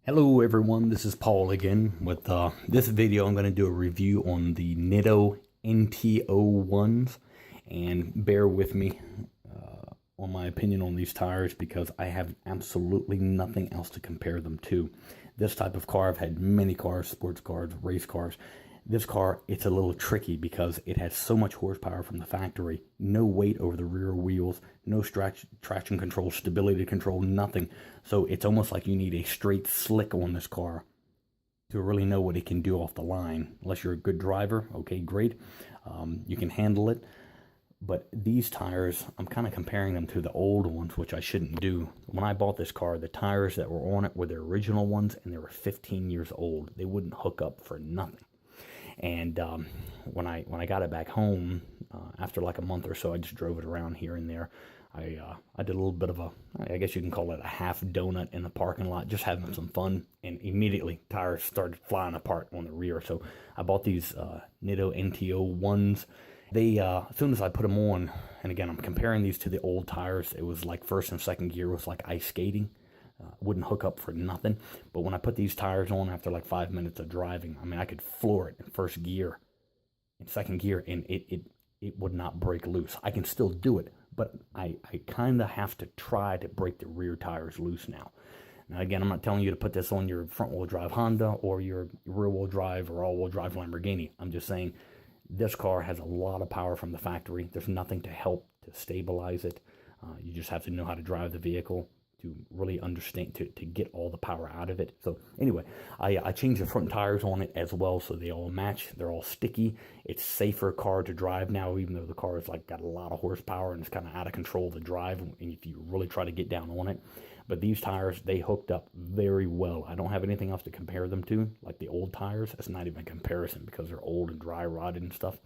Hello everyone, this is Paul again. With this video, I'm going to do a review on the Nitto NT01s, and bear with me on my opinion on these tires because I have absolutely nothing else to compare them to. This type of car, I've had many cars, sports cars, race cars. This car, it's a little tricky because it has so much horsepower from the factory, no weight over the rear wheels, no traction control, stability control, nothing. So it's almost like you need a straight slick on this car to really know what it can do off the line. Unless you're a good driver, okay, great. You can handle it. But these tires, I'm kind of comparing them to the old ones, which I shouldn't do. When I bought this car, the tires that were on it were the original ones, and they were 15 years old. They wouldn't hook up for nothing. And when I got it back home, after like a month or so, I just drove it around here and there. I did a little bit of I guess you can call it a half donut in the parking lot, just having some fun. And immediately, tires started flying apart on the rear. So I bought these Nitto NT01s. They, as soon as I put them on, and again, I'm comparing these to the old tires, it was like first and second gear was like ice skating. Wouldn't hook up for nothing. But when I put these tires on after like 5 minutes of driving, I mean, I could floor it in first gear, in second gear, and it would not break loose. I can still do it, but I kind of have to try to break the rear tires loose now. Now, again, I'm not telling you to put this on your front-wheel drive Honda or your rear-wheel drive or all-wheel drive Lamborghini. I'm just saying this car has a lot of power from the factory. There's nothing to help to stabilize it. You just have to know how to drive the vehicle to really understand, to get all the power out of it. So anyway, I changed the front tires on it as well, so they all match. They're all sticky. It's safer car to drive now, even though the car is like got a lot of horsepower and it's kind of out of control to drive, and if you really try to get down on it. But these tires, they hooked up very well. I don't have anything else to compare them to, like the old tires. It's not even a comparison because they're old and dry rotted and stuff.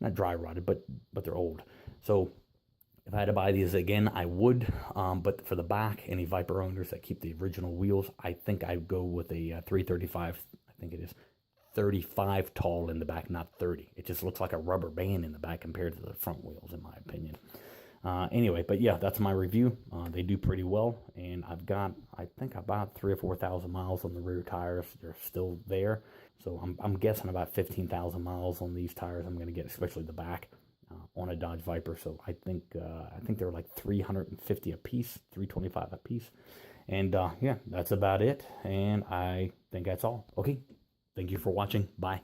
Not dry rotted, but they're old. So if I had to buy these again, I would, but for the back, any Viper owners that keep the original wheels, I think I'd go with a 335, I think it is 35 tall in the back, not 30. It just looks like a rubber band in the back compared to the front wheels, in my opinion. Anyway, but yeah, that's my review. They do pretty well, and I've got, I think about 3,000 or 4,000 miles on the rear tires. They're still there, so I'm guessing about 15,000 miles on these tires I'm going to get, especially the back. On a Dodge Viper, so I think they're like 350 a piece, 325 a piece, and yeah, that's about it. And I think that's all. Okay, thank you for watching. Bye.